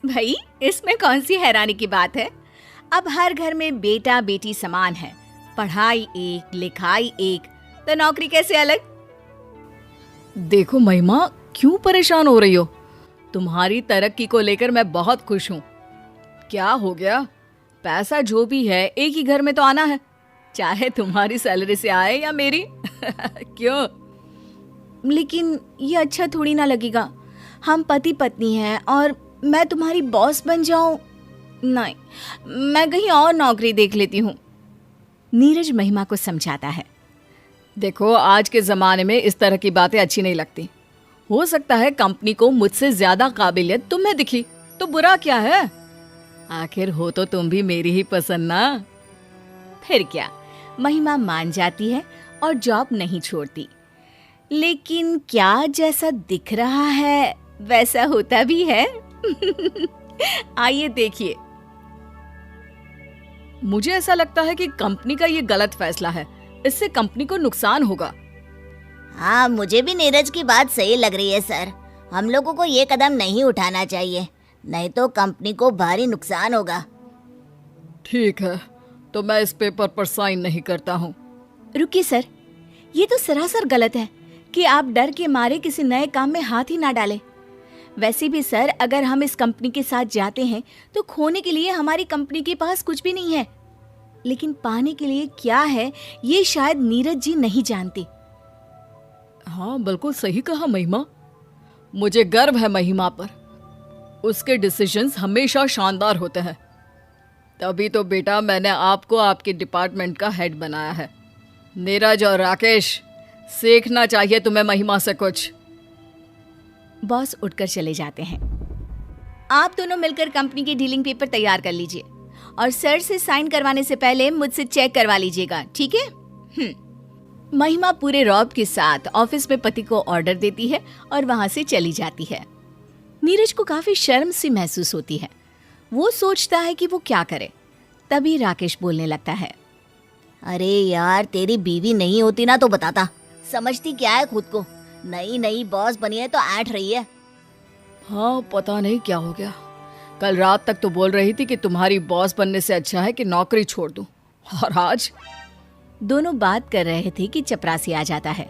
भाई, इसमें कौन सी हैरानी की बात है। अब हर घर में बेटा बेटी समान है। पढ़ाई एक, लिखाई एक, तो नौकरी कैसे अलग। देखो महिमा, क्यों परेशान हो रही हो? तुम्हारी तरक्की को लेकर मैं बहुत खुश हूँ। क्या हो गया? पैसा जो भी है एक ही घर में तो आना है, चाहे तुम्हारी सैलरी से आए या मेरी। क्यों? लेकिन ये अच्छा थोड़ी ना लगेगा। हम पति पत्नी हैं और मैं तुम्हारी बॉस बन जाऊं? नहीं, मैं कहीं और नौकरी देख लेती हूँ। नीरज महिमा को समझाता है। देखो, आज के ज़माने में इस तरह की बातें अच्छी नहीं लगती। हो सकता है कंपनी को मुझसे ज़्यादा काबिलियत तुम्हें दिखी, तो बुरा क्या है? आखिर हो तो तुम भी मेरी ही पसंद ना। फिर क्या, महिमा मान जाती है और जॉब नहीं छोड़ती। लेकिन क्या जैसा दिख रहा है वैसा होता भी है? आइए देखिए। मुझे ऐसा लगता है कि कंपनी का ये गलत फैसला है। इससे कंपनी को नुकसान होगा। हाँ, मुझे भी नीरज की बात सही लग रही है सर। हम लोगों को ये कदम नहीं उठाना चाहिए, नहीं तो कंपनी को भारी नुकसान होगा। ठीक है, तो मैं इस पेपर पर साइन नहीं करता हूँ। रुकिए सर, ये तो सरासर गलत है कि आप डर के मारे किसी नए काम में हाथ ही ना डालें। वैसे भी सर, अगर हम इस कंपनी के साथ जाते हैं तो खोने के लिए हमारी कंपनी के पास कुछ भी नहीं है, लेकिन पाने के लिए क्या है ये शायद नीरज जी नहीं जानते। हाँ, बिल्कुल सही कहा महिमा। मुझे गर्व है महिमा पर। उसके डिसीजंस हमेशा शानदार होते हैं। तभी तो बेटा मैंने आपको आपके डिपार्टमेंट का हेड बनाया है। नीरज और राकेश, सीखना चाहिए तुम्हें महिमा से कुछ। बॉस उठकर चले जाते हैं। आप दोनों मिलकर कंपनी के डीलिंग पेपर तैयार कर लीजिए और सर से साइन करवाने से पहले मुझसे चेक करवा लीजिएगा, ठीक है? महिमा पूरे रौब के साथ ऑफिस में पति को ऑर्डर देती है और वहां से चली जाती है। नीरज को काफी शर्म सी महसूस होती है। वो सोचता है कि वो क्या करे। तभी राकेश बोलने लगता है। अरे यार, तेरी बीवी नहीं होती ना तो बताता। समझती क्या है खुद को? नई नई बॉस बनी है तो ऐंठ रही है। हाँ, पता नहीं क्या हो गया। कल रात तक तो बोल रही थी कि तुम्हारी बॉस बनने से अच्छा है कि नौकरी छोड़ दूं, और आज? दोनों बात कर रहे थे कि चपरासी आ जाता है।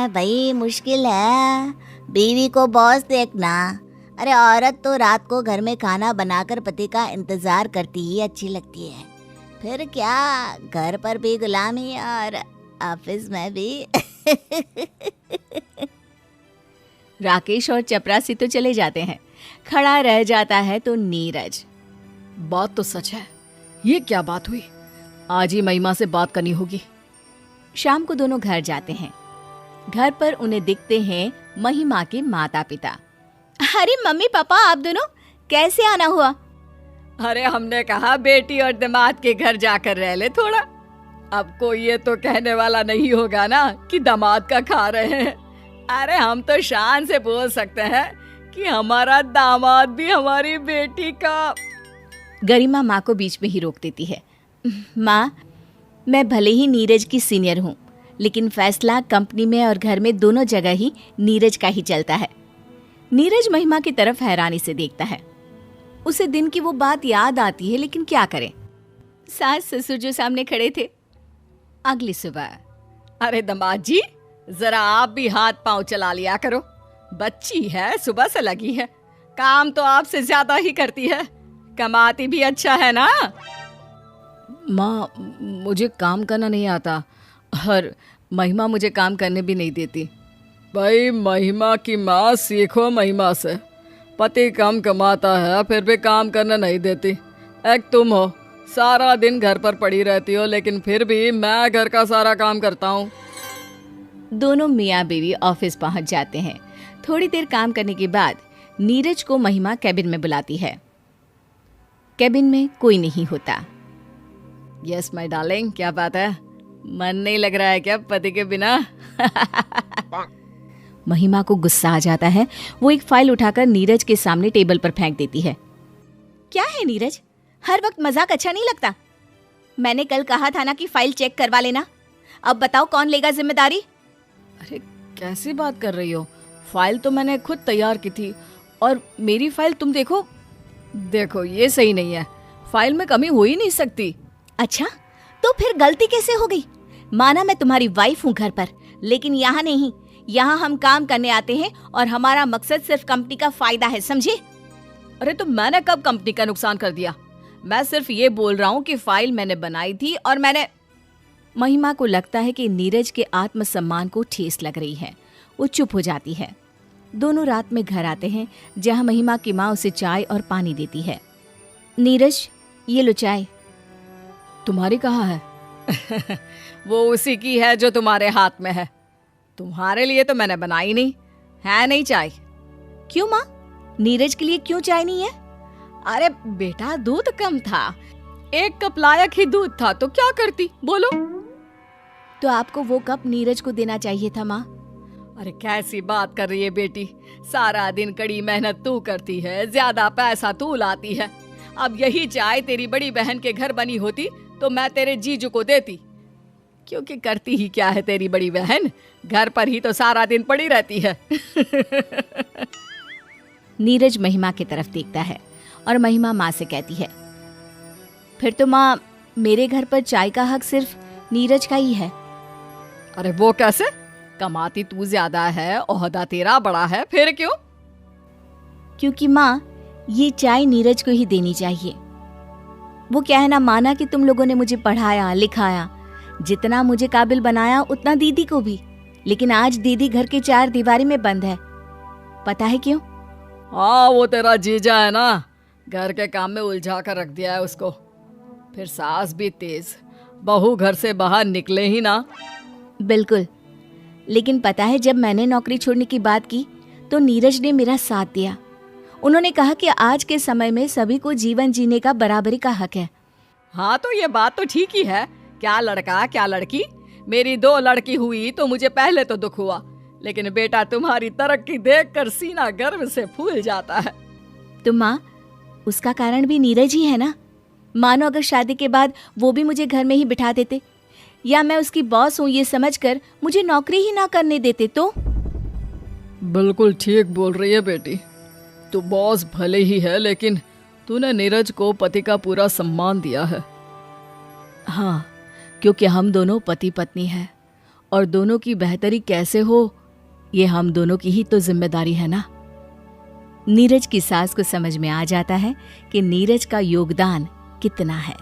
भाई मुश्किल है, बीवी को बॉस देखना। अरे औरत तो रात को घर में खाना बनाकर पति का इंतजार करती ही अच्छी लगती है। फिर क्या, घर पर भी गुलामी और ऑफिस में भी। राकेश और चपरासी तो चले जाते हैं। खड़ा रह जाता है तो नीरज। बात तो सच है। ये क्या बात हुई? आज ही महिमा से बात करनी होगी। शाम को दोनों घर जाते हैं। घर पर उन्हें दिखते हैं महिमा के माता पिता। अरे मम्मी पापा, आप दोनों कैसे आना हुआ? अरे हमने कहा बेटी और दामाद के घर जाकर रह ले थोड़ा। अब कोई ये तो कहने वाला नहीं होगा ना कि दामाद का खा रहे हैं। अरे हम तो शान से बोल सकते हैं कि हमारा दामाद भी हमारी बेटी का। गरिमा माँ को बीच में ही रोक देती है। माँ, मैं भले ही नीरज की सीनियर हूँ, लेकिन फैसला कंपनी में और घर में दोनों जगह ही नीरज का ही चलता है। नीरज महिमा की तरफ हैरानी से देखता है। उसे दिन की वो बात याद आती है, लेकिन क्या करे, सास ससुर जो सामने खड़े थे। अगली सुबह। अरे दामाद जी, जरा आप भी हाथ पांव चला लिया करो। बच्ची है, सुबह से लगी है, काम तो आपसे ज्यादा ही करती है, कमाती भी अच्छा है ना। माँ, मुझे काम करना नहीं आता और महिमा मुझे काम करने भी नहीं देती। भाई महिमा की माँ, सीखो महिमा से। पति कम कमाता है फिर भी काम करना नहीं देती। एक तुम हो, सारा दिन घर पर पड़ी रहती हो, लेकिन फिर भी मैं घर का सारा काम करता हूँ। दोनों मियाँ बीवी ऑफिस पहुंच जाते हैं। थोड़ी देर काम करने के बाद नीरज को महिमा कैबिन में बुलाती है। कैबिन में कोई नहीं होता। यस माय डार्लिंग, क्या बात है? मन नहीं लग रहा है क्या पति के बिना? महिमा को गुस्सा आ जाता है। वो एक फाइल उठाकर नीरज के सामने टेबल पर फेंक देती है। क्या है नीरज, हर वक्त मजाक अच्छा नहीं लगता। मैंने कल कहा था ना कि फाइल चेक करवा लेना। अब बताओ कौन लेगा जिम्मेदारी? अरे कैसी बात कर रही हो? फाइल तो मैंने खुद तैयार की थी और मेरी फाइल तुम देखो। देखो ये सही नहीं है, फाइल में कमी हो ही नहीं सकती। अच्छा, तो फिर गलती कैसे हो गई? माना मैं तुम्हारी वाइफ हूँ घर पर, लेकिन यहाँ नहीं। यहाँ हम काम करने आते हैं और हमारा मकसद सिर्फ कंपनी का फायदा है, समझे? अरे तो मैंने कब कंपनी का नुकसान कर दिया? मैं सिर्फ ये बोल रहा हूँ कि फाइल मैंने बनाई थी और मैंने। महिमा को लगता है कि नीरज के आत्मसम्मान को ठेस लग रही है। वो चुप हो जाती है। दोनों रात में घर आते हैं, जहाँ महिमा की माँ उसे चाय और पानी देती है। नीरज, ये लो चाय। तुम्हारी कहाँ है? वो उसी की है जो तुम्हारे हाथ में है। तुम्हारे लिए तो मैंने बनाई नहीं है, नहीं चाय। क्यों माँ, नीरज के लिए क्यों चाय नहीं है? अरे बेटा, दूध कम था, 1 कप लायक ही दूध था, तो क्या करती बोलो? तो आपको वो कप नीरज को देना चाहिए था माँ। अरे कैसी बात कर रही है बेटी, सारा दिन कड़ी मेहनत तू करती है, ज्यादा पैसा तू लाती है। अब यही चाय तेरी बड़ी बहन के घर बनी होती तो मैं तेरे जीजू को देती, क्योंकि करती ही क्या है तेरी बड़ी बहन, घर पर ही तो सारा दिन पड़ी रहती है। नीरज महिमा की तरफ देखता है और महिमा माँ से कहती है, फिर तो माँ, मेरे घर पर चाय का हक सिर्फ नीरज का ही है। अरे वो कैसे? कमाती तू ज्यादा है, ओहदा तेरा बड़ा है, फिर क्यों? क्योंकि माँ, ये चाय नीरज को ही देनी चाहिए। वो कहना माना कि तुम लोगों ने मुझे पढ़ाया लिखाया, जितना मुझे काबिल बनाया उतना दीदी को भी, लेकिन आज दीदी घर के 4 दीवारी में बंद है। पता है क्यों? हाँ, वो तेरा जीजा है ना, घर के काम में उलझा कर रख दिया है उसको। फिर सास भी तेज, बहू घर से बाहर निकले ही ना। बिल्कुल, लेकिन पता है जब मैंने नौकरी छोड़ने की बात की तो नीरज ने मेरा साथ दिया। उन्होंने कहा कि आज के समय में सभी को जीवन जीने का बराबरी का हक है। हाँ तो ये बात तो ठीक ही है, क्या लड़का क्या लड़की। मेरी 2 लड़की हुई तो मुझे पहले तो दुख हुआ, लेकिन बेटा तुम्हारी तरक्की देखकर सीना गर्व से फूल जाता है। तो माँ, उसका कारण भी नीरज ही है ना। मानो अगर शादी के बाद वो भी मुझे घर में ही बिठा देते, या मैं उसकी बॉस हूँ ये समझकर मुझे नौकरी ही ना करने देते तो। बिल्कुल ठीक बोल रही है बेटी, तू बॉस भले ही है, लेकिन तूने नीरज को पति का पूरा सम्मान दिया है। हाँ, क्योंकि हम दोनों पति पत्नी हैं और दोनों की बेहतरी कैसे हो ये हम दोनों की ही तो जिम्मेदारी है ना। नीरज की सास को समझ में आ जाता है कि नीरज का योगदान कितना है।